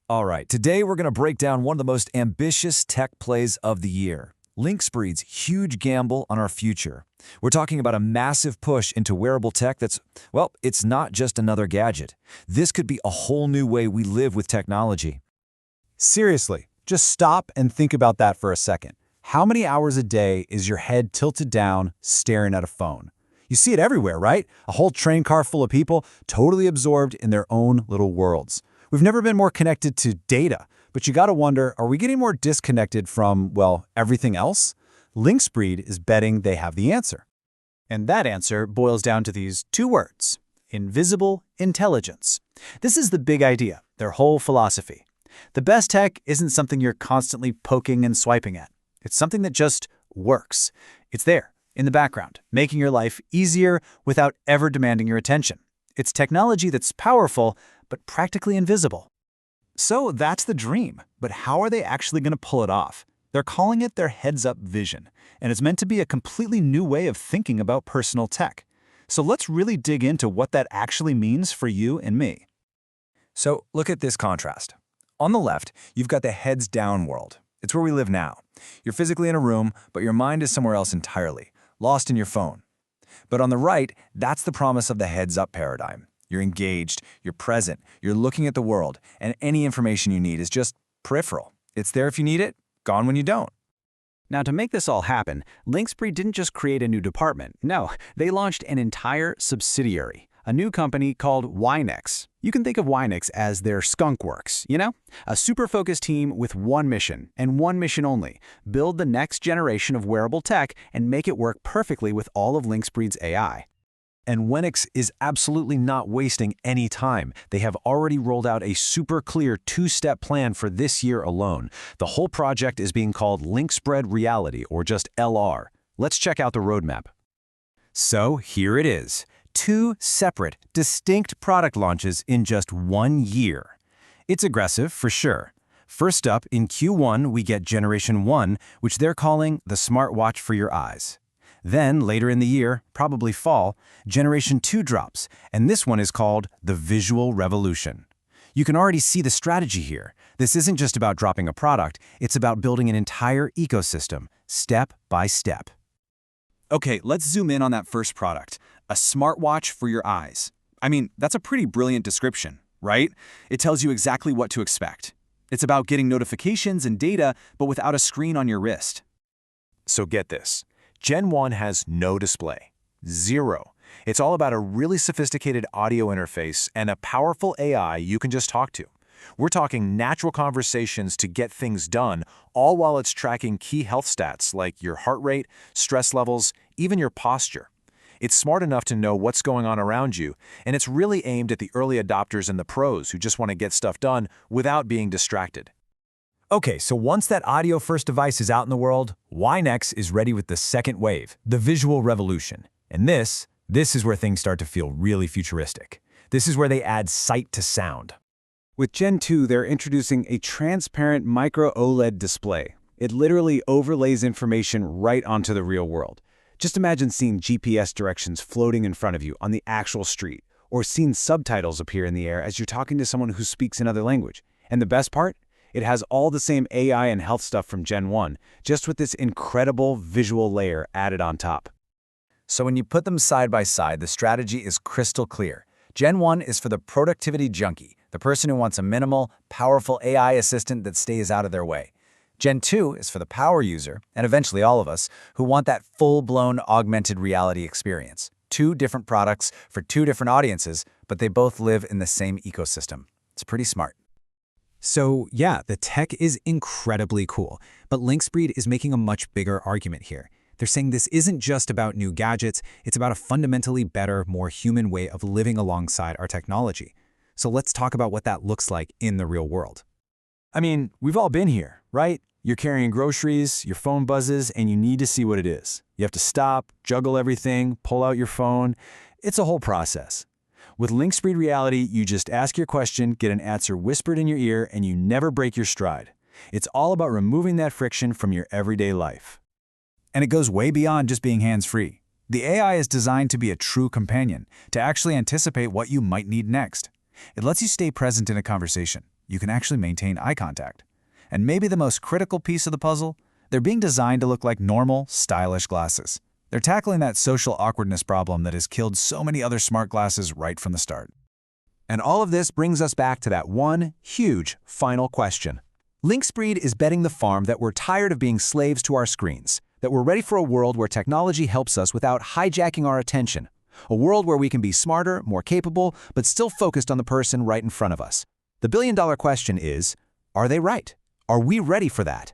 All right, today we're going to break down one of the most ambitious tech plays of the year, Linkspreed's huge gamble on our future. We're talking about a massive push into wearable tech that's, well, it's not just another gadget. This could be a whole new way we live with technology. Seriously, just stop and think about that for a second. How many hours a day is your head tilted down, staring at a phone? You see it everywhere, right? A whole train car full of people totally absorbed in their own little worlds. We've never been more connected to data, but you gotta wonder, are we getting more disconnected from, well, everything else? Linkspreed is betting they have the answer. And that answer boils down to these two words: invisible intelligence. This is the big idea, their whole philosophy. The best tech isn't something you're constantly poking and swiping at. It's something that just works. It's there, in the background, making your life easier without ever demanding your attention. It's technology that's powerful, but practically invisible. So that's the dream, but how are they actually going to pull it off? They're calling it their heads-up vision, and it's meant to be a completely new way of thinking about personal tech. So let's really dig into what that actually means for you and me. So look at this contrast. On the left, you've got the heads-down world. It's where we live now. You're physically in a room, but your mind is somewhere else entirely, lost in your phone. But on the right, that's the promise of the heads-up paradigm. You're engaged, you're present, you're looking at the world, and any information you need is just peripheral. It's there if you need it, gone when you don't. Now, to make this all happen, Linkspreed didn't just create a new department. No, they launched an entire subsidiary, a new company called WYNIX. You can think of WYNIX as their skunk works, you know? A super-focused team with one mission, and one mission only: build the next generation of wearable tech and make it work perfectly with all of Linkspreed's AI. And WYNIX is absolutely not wasting any time. They have already rolled out a super clear two-step plan for this year alone. The whole project is being called Linkspreed Reality, or just LR. Let's check out the roadmap. So here it is. 2 separate, distinct product launches in just 1 year. It's aggressive, for sure. First up, in Q1, we get Generation 1, which they're calling the smartwatch for your eyes. Then, later in the year, probably fall, Generation 2 drops, and this one is called the Visual Revolution. You can already see the strategy here. This isn't just about dropping a product, it's about building an entire ecosystem, step by step. Okay, let's zoom in on that first product, a smartwatch for your eyes. I mean, that's a pretty brilliant description, right? It tells you exactly what to expect. It's about getting notifications and data, but without a screen on your wrist. So get this. Gen 1 has no display. Zero. It's all about a really sophisticated audio interface and a powerful AI you can just talk to. We're talking natural conversations to get things done, all while it's tracking key health stats like your heart rate, stress levels, even your posture. It's smart enough to know what's going on around you, and it's really aimed at the early adopters and the pros who just want to get stuff done without being distracted. Okay, so once that audio-first device is out in the world, WYNIX is ready with the second wave, the Visual Revolution. And this is where things start to feel really futuristic. This is where they add sight to sound. With Gen 2, they're introducing a transparent micro OLED display. It literally overlays information right onto the real world. Just imagine seeing GPS directions floating in front of you on the actual street, or seeing subtitles appear in the air as you're talking to someone who speaks another language. And the best part? It has all the same AI and health stuff from Gen 1, just with this incredible visual layer added on top. So when you put them side by side, the strategy is crystal clear. Gen 1 is for the productivity junkie, the person who wants a minimal, powerful AI assistant that stays out of their way. Gen 2 is for the power user, and eventually all of us, who want that full-blown augmented reality experience. 2 different products for 2 different audiences, but they both live in the same ecosystem. It's pretty smart. So yeah, the tech is incredibly cool, but Linkspreed is making a much bigger argument here. They're saying this isn't just about new gadgets, it's about a fundamentally better, more human way of living alongside our technology. So let's talk about what that looks like in the real world. I mean, we've all been here, right? You're carrying groceries, your phone buzzes, and you need to see what it is. You have to stop, juggle everything, pull out your phone. It's a whole process. With Linkspreed Reality, you just ask your question, get an answer whispered in your ear, and you never break your stride. It's all about removing that friction from your everyday life. And it goes way beyond just being hands-free. The AI is designed to be a true companion, to actually anticipate what you might need next. It lets you stay present in a conversation, you can actually maintain eye contact. And maybe the most critical piece of the puzzle, they're being designed to look like normal, stylish glasses. They're tackling that social awkwardness problem that has killed so many other smart glasses right from the start. And all of this brings us back to that one huge final question. Linkspreed is betting the farm that we're tired of being slaves to our screens, that we're ready for a world where technology helps us without hijacking our attention, a world where we can be smarter, more capable, but still focused on the person right in front of us. The billion-dollar question is, are they right? Are we ready for that?